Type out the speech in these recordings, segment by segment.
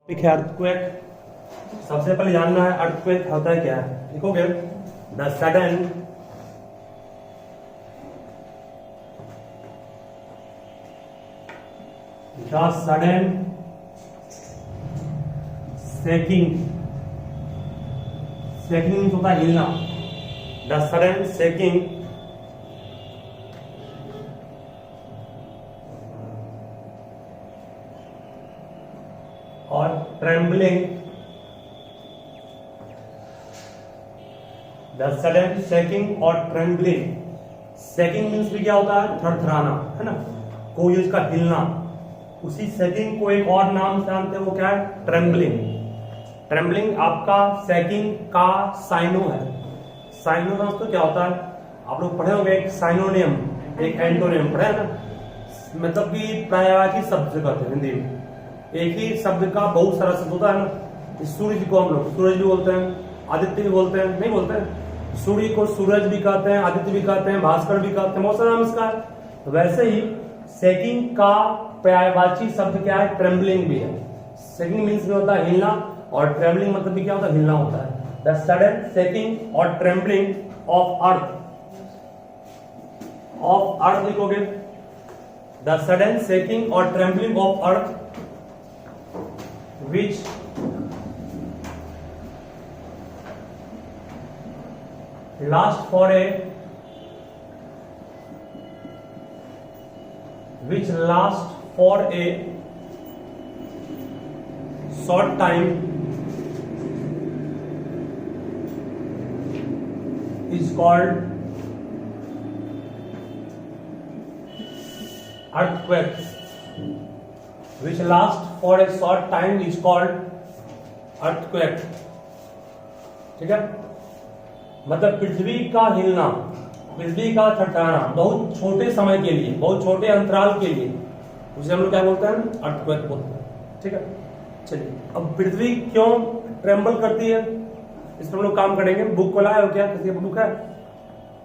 Topic है earthquake. सबसे पहले जानना है अर्थक्वेक होता है क्या है। लिखोगे द सडन शेकिंग। शेकिंग होता है हिलना। द सडन शेकिंग और ट्रेम्बलिंग। द सडन शेकिंग और ट्रेम्बलिंग। शेकिंग मीन्स भी क्या होता है, थरथराना, है ना, कोई उसका हिलना। उसी शेकिंग को एक और नाम से जानते हैं, वो क्या है, ट्रेम्बलिंग। ट्रेम्बलिंग आपका शेकिंग का साइनो है। साइनो दोस्तों क्या होता है, आप लोग पढ़े होंगे, एक साइनोनियम एक एंटोनियम पढ़े है ना, मतलब कि पर्यायवाची शब्द से कहते हैं हिंदी में। एक ही शब्द का बहुत सारा शब्द होता है ना। सूर्य को हम लोग सूरज भी बोलते हैं, आदित्य भी बोलते हैं, नहीं बोलते हैं। सूर्य को सूरज भी कहते हैं, आदित्य भी कहते हैं, भास्कर भी कहते हैं, बहुत सारा नाम इसका है। तो वैसे ही शेकिंग का पर्यायवाची शब्द क्या है, ट्रेम्बलिंग भी है। शेकिंग मीन्स में होता है हिलना, और ट्रेम्बलिंग मतलब भी क्या होता है, हिलना होता है। द सडन शेकिंग और trembling of earth. Of earth लिखोगे, द सडन शेकिंग और trembling of earth which last for a short time is called earthquake. Which lasts for a short time is called earthquake. ठीक है, मतलब पृथ्वी का हिलना, पृथ्वी का थरथराना बहुत छोटे समय के लिए, बहुत छोटे अंतराल के लिए, उसे हम लोग क्या बोलते हैं, अर्थक्वेक बोलते हैं। ठीक है, चलिए अब पृथ्वी क्यों ट्रेम्बल करती है, इस पर हम लोग काम करेंगे। बुक को लाए हो क्या, किसी बुक है,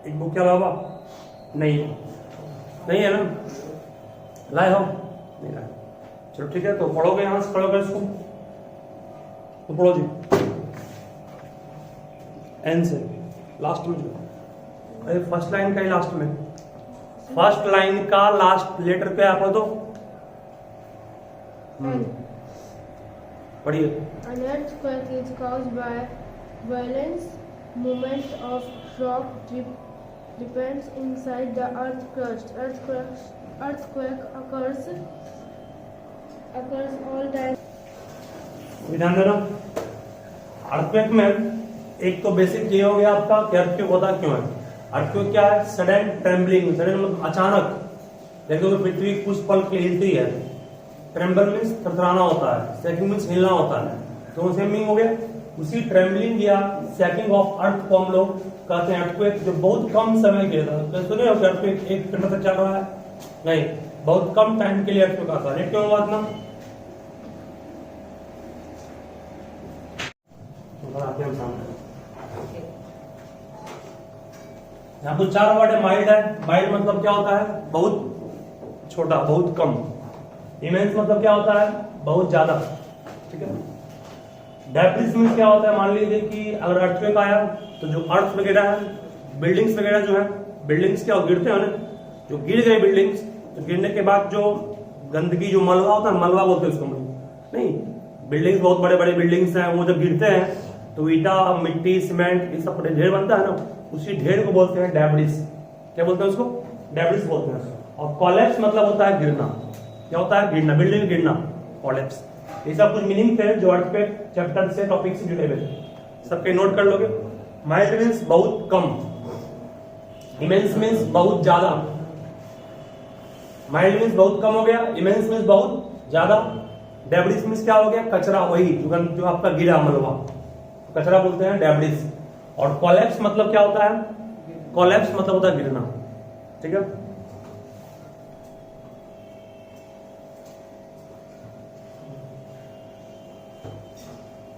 एक बुक के अलावा नहीं है ना, लाए हो, नहीं लाए, चलो ठीक है। तो पढ़ोगे, यहां से पढ़ोगे इसको, तो पढ़ो जी एन से लास्ट में, जो अरे फर्स्ट लाइन का ही लास्ट में, फर्स्ट लाइन का लास्ट लेटर क्या है, तो पढ़िए। An earthquake is caused by violent movement of rock depends inside the earth crust. Earthquake occurs all time. ध्यान देना, अर्थक्वेक में एक तो बेसिक ये हो गया आपका कि अर्थक्वेक होता क्यों है। अर्थक्वेक क्या है, सडन ट्रेम्बलिंग, सडन मतलब अचानक, देखो पृथ्वी कुछ पल के लिए हिलती है। ट्रेम्बल मीन्स थरथराना होता है, शेकिंग मीन्स हिलना होता है, तो सेम मीनिंग हो गया। उसी ट्रेम्बलिंग या शेकिंग ऑफ अर्थ को हम लोग कहते हैं अर्थक्वेक, जो बहुत कम समय के लिए, सुने हो कि अर्थक्वेक एक घंटे तक चल रहा है, नहीं, बहुत कम टाइम के लिए अर्थक्वेक आता है। क्यों हुआ इतना, यहाँ कुछ चार वर्ड है। माइल्ड है, माइल्ड मतलब क्या होता है, बहुत छोटा, बहुत कम। इमेंस मतलब क्या होता है, बहुत ज्यादा। ठीक है, डेब्रिस मींस क्या होता है, मान लीजिए कि अगर अर्थक्वेक आया तो जो अर्थ वगैरह है, बिल्डिंग्स वगैरह जो है, बिल्डिंग्स क्या गिरते हैं ना, जो गिर गए बिल्डिंग्स, तो गिरने के बाद जो गंदगी, जो मलबा होता है, मलबा बोलते हैं उसको, नहीं, बिल्डिंग्स बहुत बड़े बड़े बिल्डिंग्स हैं, वो जब गिरते हैं तो ईटा, मिट्टी, सीमेंट, ये सब ढेर बनता है ना, उसी ढेर को बोलते हैं डेब्रिस। क्या बोलते हैं उसको, डेब्रिस बोलते हैं। और कोलैप्स मतलब होता है गिरना। क्या होता है, गिरना, बिल्डिंग गिरना, कोलैप्स। ये सब कुछ मीनिंग थे जो अर्थक्वेक चैप्टर से, टॉपिक से जुड़े हुए थे, सबके नोट कर लोगे। माइल्ड मीन्स बहुत कम, इमेंस मीन्स बहुत ज्यादा। माइल्ड मीन्स बहुत कम हो गया, इमेंस मीन्स बहुत ज्यादा, डेब्रिस मीन्स क्या हो गया, कचरा, वही जो आपका गिरा मलबा, कचरा बोलते हैं डेब्रिस। और कोलैप्स मतलब क्या होता है, कोलैप्स मतलब होता है गिरना। ठीक है,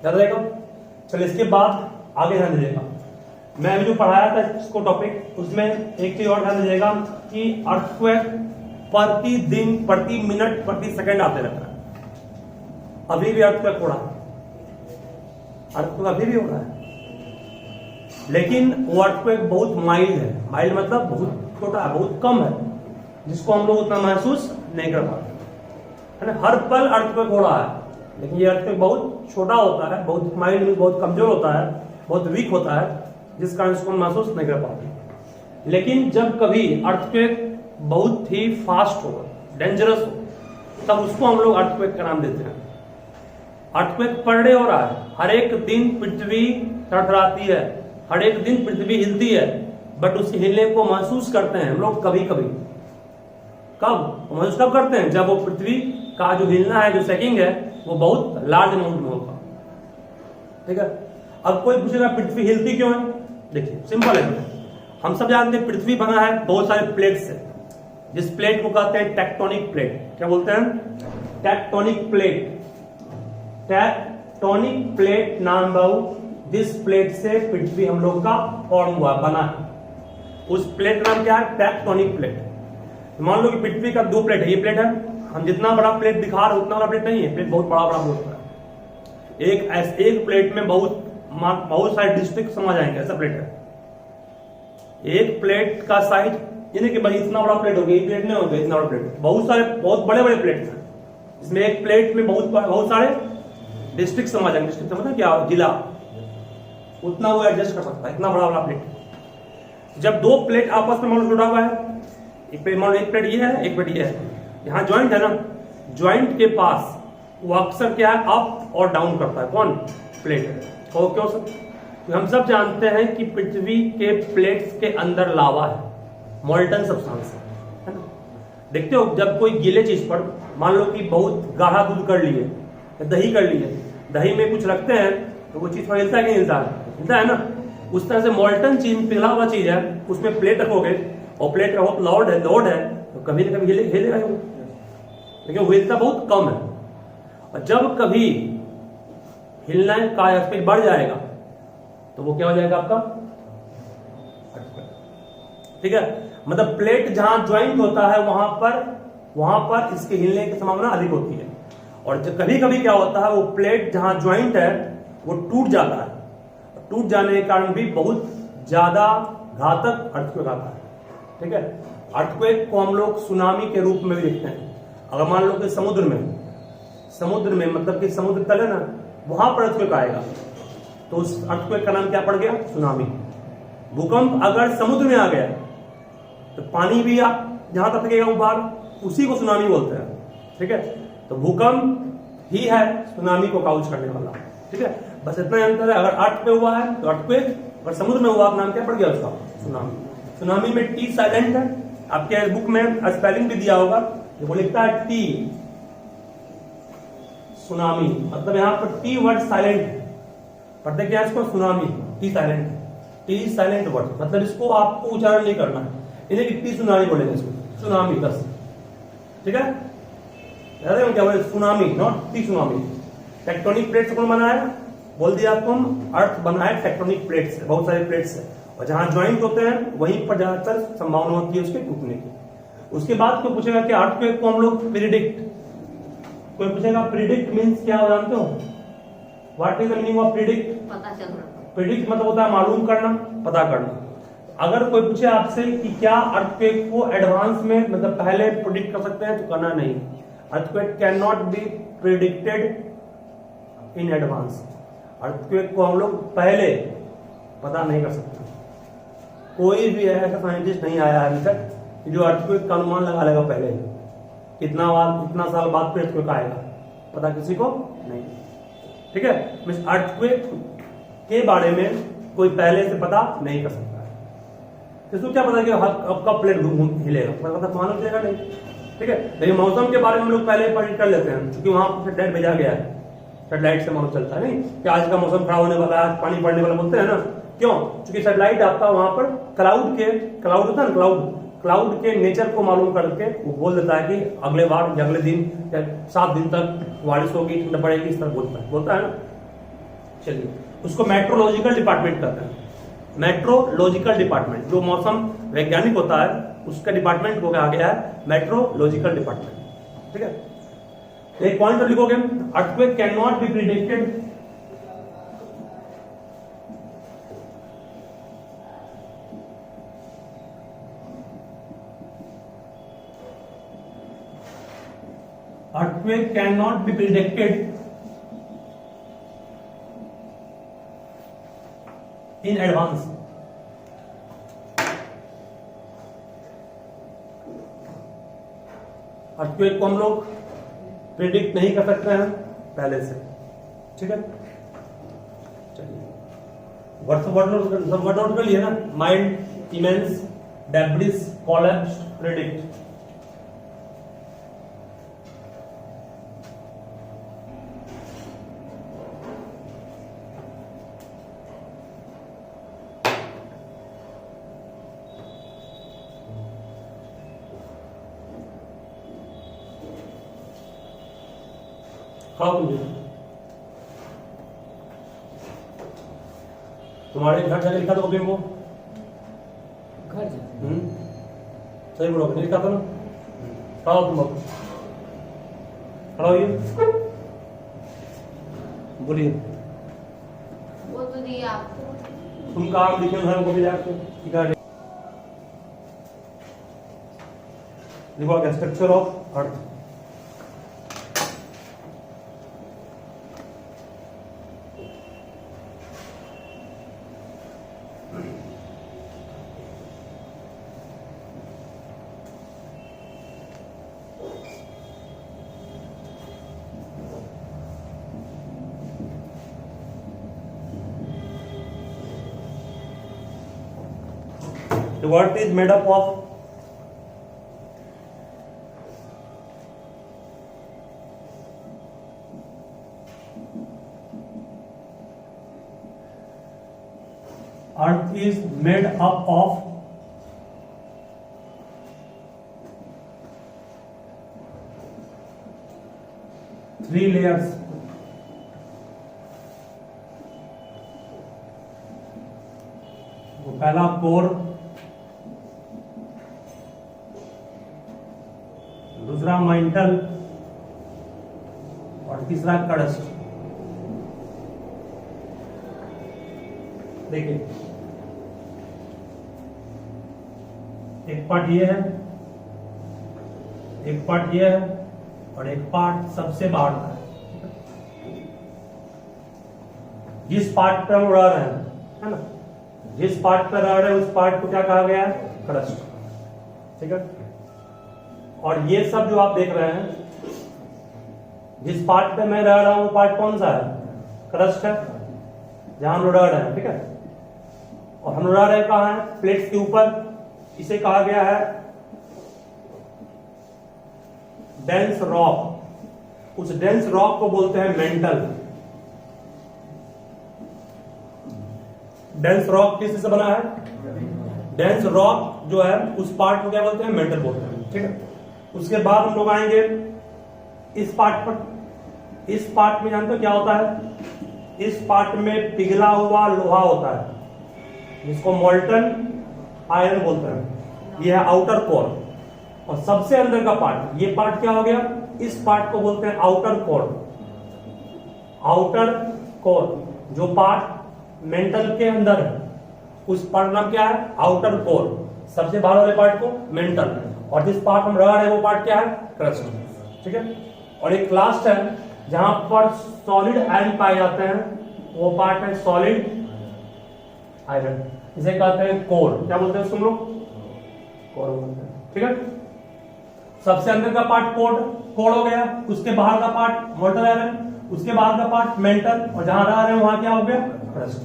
याद रहेगा। चलिए इसके बाद आगे ध्यान दीजिएगा, मैं अभी जो पढ़ाया था इसको टॉपिक, उसमें एक चीज और ध्यान दीजिएगा कि अर्थक्वेक प्रति दिन, प्रति मिनट, प्रति सेकंड आते रहता है। अभी भी अर्थक्वेक हो रहा है, अर्थक्वेक अभी भी हो रहा है, लेकिन वो अर्थक्वेक बहुत माइल्ड है। माइल्ड मतलब बहुत छोटा है, बहुत कम है, जिसको हम लोग उतना महसूस नहीं कर पाते है ना। हर पल अर्थक्वेक हो रहा है, लेकिन ये अर्थक्वेक बहुत छोटा होता है, बहुत माइल्ड, बहुत कमजोर होता है, बहुत वीक होता है, जिस कारण इसको हम महसूस नहीं कर पाते। लेकिन जब कभी अर्थक्वेक बहुत ही फास्ट हो, डेंजरस हो, तब उसको हम लोग अर्थक्वेक का नाम देते हैं। अर्थक्वेक पर डे हो रहा है, हर एक दिन पृथ्वी थरथराती है, हर एक दिन पृथ्वी हिलती है, बट उस हिलने को महसूस करते हैं हम लोग कभी कभी। कब महसूस कब करते हैं? जब वो पृथ्वी का जो हिलना है, जो सेकिंग है, वो बहुत लार्ज अमाउंट में होगा। ठीक है, अब कोई पूछेगा पृथ्वी हिलती क्यों है? देखिए सिंपल है, हम सब जानते हैं पृथ्वी बना है बहुत सारे प्लेट से, जिस प्लेट को कहते हैं टेक्टोनिक प्लेट। क्या बोलते हैं? Tectonic plate. टेक्टोनिक प्लेट नाम बहु जिस प्लेट से पृथ्वी हम लोग का फॉर्म हुआ, बना है, उस प्लेट का नाम क्या है? Tectonic plate. मान लो कि पृथ्वी का दो प्लेट है, ये प्लेट है, हम जितना बड़ा प्लेट दिखा रहे उतना बड़ा प्लेट नहीं है, प्लेट बहुत बड़ा बड़ा होता है। एक प्लेट में बहुत सारे डिस्ट्रिक्ट समा जाएंगे, ऐसा प्लेट है। एक प्लेट का साइज यानी कि भाई इतना बड़ा प्लेट हो गया, ये प्लेट नहीं हो गया, इतना बड़ा प्लेट, बहुत सारे बहुत बड़े बड़े प्लेट हैं, इसमें एक प्लेट में बहुत सारे डिस्ट्रिक्ट समा जाएंगे। डिस्ट्रिक्ट समझते क्या? जिला, उतना वो एडजस्ट कर सकता है, इतना बड़ा बड़ा प्लेट। जब दो प्लेट आपस में मान लो जुड़ा हुआ है, एक प्लेट ये है, एक प्लेट ये है, यहाँ ज्वाइंट है ना, ज्वाइंट के पास वो अक्सर क्या है? अप और डाउन करता है। कौन? प्लेट। और क्यों सर? तो हम सब जानते हैं कि पृथ्वी के प्लेट्स के अंदर लावा है, मोल्टन सब्सटेंस है ना। देखते हो जब कोई गीले चीज पर मान लो कि बहुत गाढ़ा दूध कर लिए, दही कर लिए, दही में कुछ रखते हैं तो वो चीज थोड़ा हिलता है कि हिलता है? हिलता है ना। उस तरह से मोल्टन चीज, पिघला हुआ चीज है, उसमें प्लेट रखोगे और प्लेट बहुत लोड है तो कभी ना कभी हिलेगा वो, लेकिन वो हिलता बहुत कम है। और जब कभी हिलने का स्पीड बढ़ जाएगा तो वो क्या हो जाएगा आपका? ठीक है, मतलब प्लेट जहां ज्वाइंट होता है वहां पर इसके हिलने की संभावना अधिक होती है। और जब कभी कभी क्या होता है, वो प्लेट जहां ज्वाइंट है वो टूट जाता है, टूट जाने के कारण भी बहुत ज्यादा घातक अर्थक्वेक आता है। ठीक है, अर्थक्वेक को हम लोग सुनामी के रूप में भी देखते हैं। अगर मान लो कि समुद्र में मतलब कि समुद्र तल है ना, वहां पर अर्थक्वेक आएगा तो उस अर्थक्वेक का नाम क्या पड़ गया? सुनामी। भूकंप अगर समुद्र में आ गया तो पानी भी जहां तक गएगा बाहर, उसी को सुनामी बोलते हैं। ठीक है, तो भूकंप ही है सुनामी को काउज करने वाला। ठीक है, बस इतना ही अंतर है। अगर अर्थ पे हुआ है तो अर्थक्वेक, अगर समुद्र में हुआ तो नाम क्या पड़ गया उसका? सुनामी। सुनामी में टी साइलेंट है, आपके बुक में स्पेलिंग भी दिया होगा, वो लिखता है टी, सुनामी, मतलब यहाँ पर टी वर्ड साइलेंट है, पढ़ते क्या इसको? Tsunami, T silent, T silent word, मतलब इसको आपको उच्चारण नहीं करना है, इन्हें टी सुनामी बोलेंगे इसको, सुनामी बस। ठीक है, क्या बोले? Tsunami, not T tsunami. Tectonic plate से कौन बना है? बोल दिया तुम, अर्थ बना है टेक्टोनिक प्लेट से, बहुत सारे प्लेट से, और जहां ज्वाइंट होते हैं वहीं पर ज्यादातर संभावना होती है उसके टूटने की। उसके बाद कोई पूछेगा कि अर्थक्वेक को हम लोग प्रिडिक्ट, कोई पूछेगा प्रिडिक्ट मींस क्या, जानते हो? What is the meaning of predict? पता चल रहा। प्रिडिक्ट मतलब होता है मालूम करना, पता करना। अगर कोई पूछे आपसे कि क्या अर्थक्वेक को एडवांस में, मतलब पहले प्रिडिक्ट कर सकते हैं, तो करना नहीं। Earthquake can not be predicted in advance. Earthquake को हम लोग पहले पता नहीं कर सकते। कोई भी ऐसा साइंटिस्ट नहीं आया अभी तक कि जो अर्थक्वेक का अनुमान लगा लेगा पहले, कितना साल बाद फिर अर्थक्वेक आएगा, पता किसी को नहीं। ठीक है, मींस अर्थक्वेक के बारे में कोई पहले से पता नहीं कर सकता है। इसको क्या पता कि अब कब प्लेट हिलेगा, पता मालूम चलेगा नहीं। ठीक है, लेकिन मौसम के बारे में हम लोग पहले प्रेडिक्ट कर लेते हैं, क्योंकि वहां पर सैटेलाइट भेजा गया है, सैटेलाइट से मालूम चलता है नहीं कि आज का मौसम खराब होने वाला है, पानी पड़ने वाला, बोलते हैं ना। क्यों? क्योंकि सैटेलाइट आपका वहां पर क्लाउड होता है ना, क्लाउड के नेचर को मालूम करके वो बोल देता है कि अगले बार या अगले दिन या 7 दिन तक बारिश होगी, ठंड पड़ेगी, इस तरह बोलता है ना। चलिए, उसको मेट्रोलॉजिकल डिपार्टमेंट कहते हैं। मेट्रोलॉजिकल डिपार्टमेंट, जो मौसम वैज्ञानिक होता है उसका डिपार्टमेंट को कहा गया है मेट्रोलॉजिकल डिपार्टमेंट। ठीक है, एक पॉइंट लिखोगे, earthquake can not be predicted earthquake cannot be predicted in advance. earthquake को हम लोग प्रिडिक्ट नहीं कर सकते हैं पहले से, ठीक है। चलिए वर्ड आउट कर लिए ना, mild, immense, debris, collapse, predict. तुम्हारे घर जाके लिखा था कॉपी में वो घर जा सही बोलो, नहीं लिखा था ना? खाओ तुम अब, खड़ा होइए, बोलिए। वो तो दिया आपको। तुम काम लिखे घर कॉपी जाके लिखा है, लिखो structure of earth. The earth is made up of three layers. तो पहला कोर, दूसरा मेंटल और तीसरा क्रस्ट। देखिए एक पार्ट ये है, एक पार्ट ये है और एक पार्ट सबसे बाहर का है। जिस पार्ट पर हम उड़ा रहे हैं, है ना, जिस पार्ट पर उड़ा रहे हैं उस पार्ट को क्या कहा गया है? क्रस्ट, ठीक है। और ये सब जो आप देख रहे हैं, जिस पार्ट पे मैं रह रहा हूं वो पार्ट कौन सा है? क्रस्ट है, जहां हम उड़ा रहे हैं, ठीक है। और हम उड़ा रहे कहां है? प्लेट्स के ऊपर। इसे कहा गया है डेंस रॉक। उस डेंस रॉक को बोलते हैं मेंटल। डेंस रॉक किस से बना है? डेंस रॉक जो है उस पार्ट को क्या बोलते हैं? मेंटल बोलते हैं, ठीक है। उसके बाद हम लोग आएंगे इस पार्ट पर। इस पार्ट में जानते हो क्या होता है? इस पार्ट में पिघला हुआ लोहा होता है, जिसको मोल्टन आयरन बोलते हैं। यह है आउटर कोर। और सबसे अंदर का पार्ट, ये पार्ट क्या हो गया? इस पार्ट को बोलते हैं आउटर कोर। आउटर कोर जो पार्ट मेंटल के अंदर है, उस पार्ट नाम क्या है? Outer core. सबसे बाहर वाले पार्ट को मेंटल, और जिस पार्ट हम रह रहे हैं वो पार्ट क्या है? क्रस्ट, ठीक है। और एक लास्ट है जहां पर सॉलिड आयरन पाए जाते हैं, वो पार्ट है सॉलिड आयरन। इसे कहते हैं कोर। क्या बोलते हैं तुम लोग? कोर बोलते हैं, ठीक है। सबसे अंदर का पार्ट कोर हो गया, उसके बाहर का पार्ट मोल्टन आयरन, उसके बाहर का पार्ट मेंटल, और जहां रह रहे हैं वहां क्या हो गया? क्रस्ट।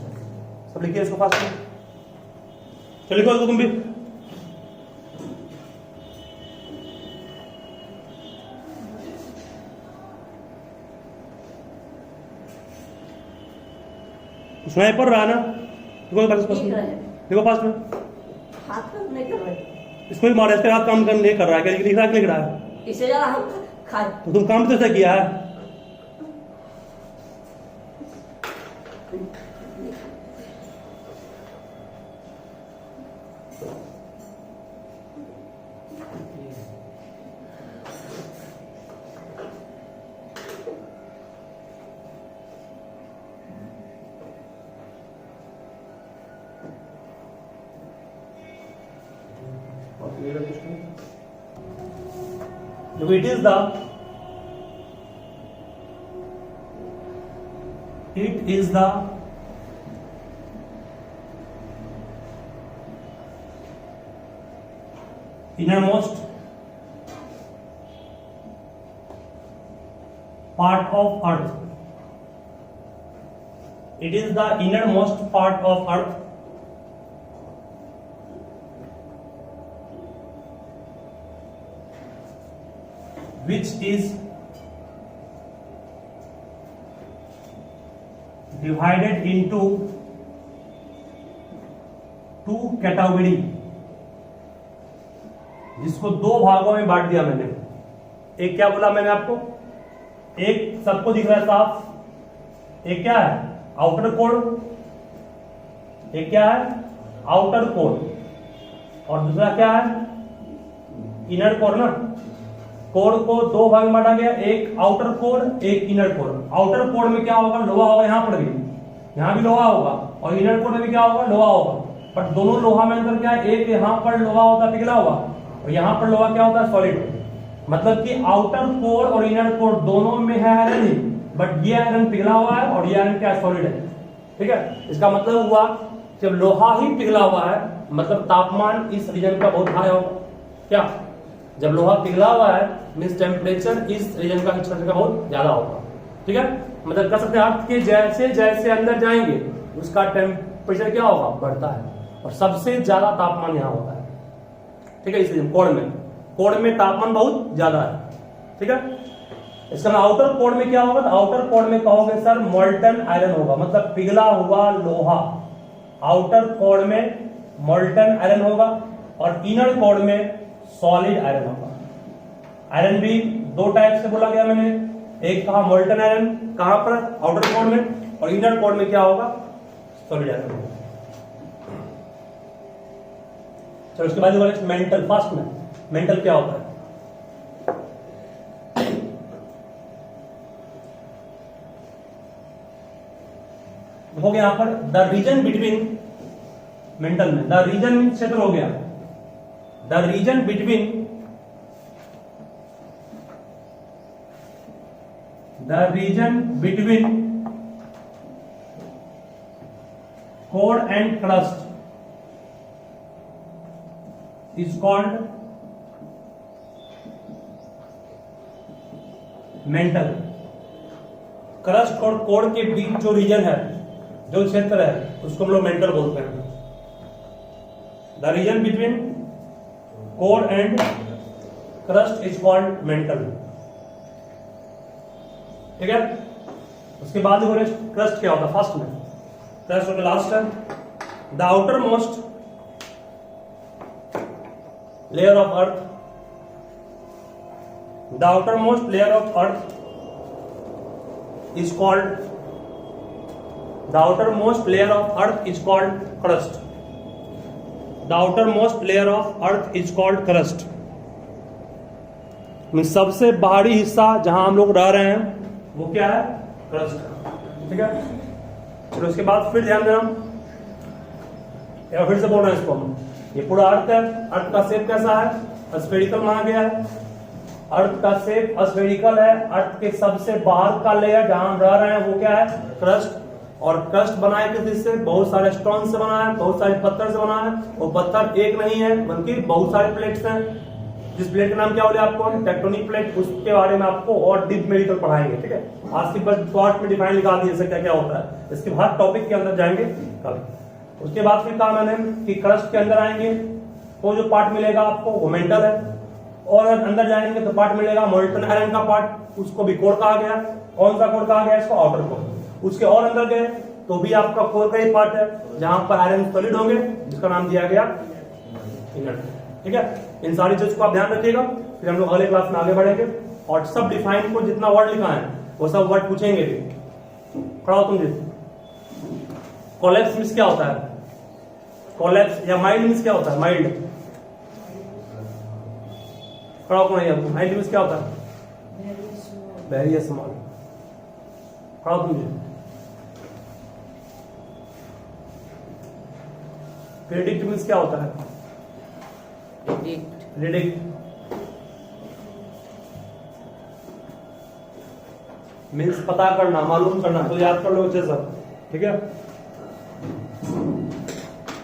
सब लिखिए इसको पास में। चलिए लिखो तुम भी। सुनाई पड़ रहा है ना? देखो फास्ट में, हाथ में नहीं कर रहे, इसको भी मारे, इसके हाथ काम नहीं कर रहा है, क्या लिख रहा है? लिख रहा है इससे ज्यादा हम खाए। तो तुम काम तो किया है। देखो it is the innermost part of earth. It is the innermost part of earth which is divided into two categories, जिसको दो भागों में बांट दिया मैंने। एक क्या बोला मैंने आपको, एक सबको दिख रहा है साफ, एक क्या है आउटर कोर, एक क्या है आउटर कोर, और दूसरा क्या है इनर कोर ना। कोर को दो भाग में बांटा गया, एक आउटर कोर एक इनर कोर। आउटर कोर में क्या होगा, लोहा होगा, यहाँ पर भी, यहाँ भी लोहा होगा, और इनर कोर में भी क्या होगा, लोहा होगा। बट दोनों लोहा में अंतर क्या है, एक यहाँ पर लोहा होता है पिघला हुआ, और यहाँ पर लोहा क्या होता है सॉलिड। मतलब कि आउटर कोर और इनर कोर दोनों में है आयरन ही, बट ये आयरन पिघला हुआ है और ये आयरन क्या सॉलिड है। ठीक है, इसका मतलब हुआ जब लोहा ही पिघला हुआ है मतलब तापमान इस रीजन का बहुत हाई होगा। क्या, जब लोहा पिघला हुआ है मींस टेम्परेचर इस रीजन का बहुत ज्यादा होगा। ठीक है, मतलब कह सकते हैं अर्थ के जैसे जैसे अंदर जाएंगे उसका टेम्परेचर क्या होगा, बढ़ता है, और सबसे ज्यादा तापमान यहाँ होता है। ठीक है, इस रीजन कोर में तापमान बहुत ज्यादा है। ठीक है, इसका आउटर कोर में क्या होगा, तो आउटर कोर में कहोगे सर मोल्टन आयरन होगा, मतलब पिघला हुआ लोहा। आउटर कोर में मोल्टन आयरन होगा और इनर कोर में सॉलिड आयरन होगा। आयरन भी दो टाइप से बोला गया मैंने, एक कहा मोल्टन आयरन कहां पर आउटर कोर में, और इनर कोर में क्या होगा सॉलिड आयरन होगा। चलो उसके बाद मेंटल, फास्ट में मेंटल क्या होता है। हो गया यहां पर द रीजन बिटवीन, मेंटल में द रीजन क्षेत्र हो गया, the region between core and crust is called mental. Crust और कोर के बीच जो रीजन है, जो क्षेत्र है, उसको हम लोग मेंटल बोलते हैं। The region between core and crust is called mental. ठीक है, उसके बाद क्रस्ट क्या होता है फर्स्ट में, क्रस्ट होता लास्ट है। The outer most layer of earth, the outermost layer of earth is called, the outermost layer of earth is called crust. The outermost layer of earth is called crust. सबसे बाहरी हिस्सा जहां हम लोग रह रहे हैं वो क्या है, क्रस्ट। ठीक है, फिर उसके बाद फिर ध्यान देना, फिर से बोल रहे हैं इसको हम, ये पूरा अर्थ है। अर्थ का शेप कैसा है, स्फेरिकल माना गया है। अर्थ का शेप स्फेरिकल है। अर्थ के सबसे बाहर का लेयर जहां हम रह रहे हैं वो क्या है, क्रस्ट। और क्रस्ट बनाए किस से, बहुत सारे स्टोन से बना है, बहुत सारे पत्थर से बना है। वो पत्थर एक नहीं है बल्कि बहुत सारे प्लेट्स हैं। जिस प्लेट का नाम क्या बोले आपको, टेक्टोनिक प्लेट, उसके बारे में आपको और डीप मेडिकल पढ़ाएंगे। ठीक है, आज की बस शॉर्ट में डिफाइन लिखा दिए जैसे क्या क्या होता है, इसके बाद टॉपिक के अंदर जाएंगे कल। उसके बाद फिर कहा मैंने कि क्रस्ट के अंदर आएंगे तो जो पार्ट मिलेगा आपको वो मेंटल है, और अंदर जाएंगे तो पार्ट मिलेगा मोल्टन आयरन का पार्ट, उसको भी कोर कहा गया। कौन सा कोर कहा गया, इसको आउटर कोर। उसके और अंदर गए तो भी आपका कोर का ही पार्ट है जहां पर आयरन सॉलिड होंगे, जिसका नाम दिया गया इनर। ठीक है, इन सारी चीज को आप ध्यान रखिएगा। फिर हम लोग अगले क्लास में आगे बढ़ेंगे और सब डिफाइन को जितना वर्ड लिखा है वो सब वर्ड पूछेंगे भी। खड़ा हो तुम जी। कोलैप्स मींस क्या होता है, कोलैप्स या माइल्ड मींस क्या होता है, माइल्ड। खड़ा हो नहीं आपको, माइल्ड मींस क्या होता है, वेरी स्मॉल। खड़ा हो तुम जी। प्रेडिक्ट मींस क्या होता है, प्रेडिक्ट प्रिडिक्ट मीन्स पता करना, मालूम करना, तो याद कर लो अच्छे सब, ठीक है।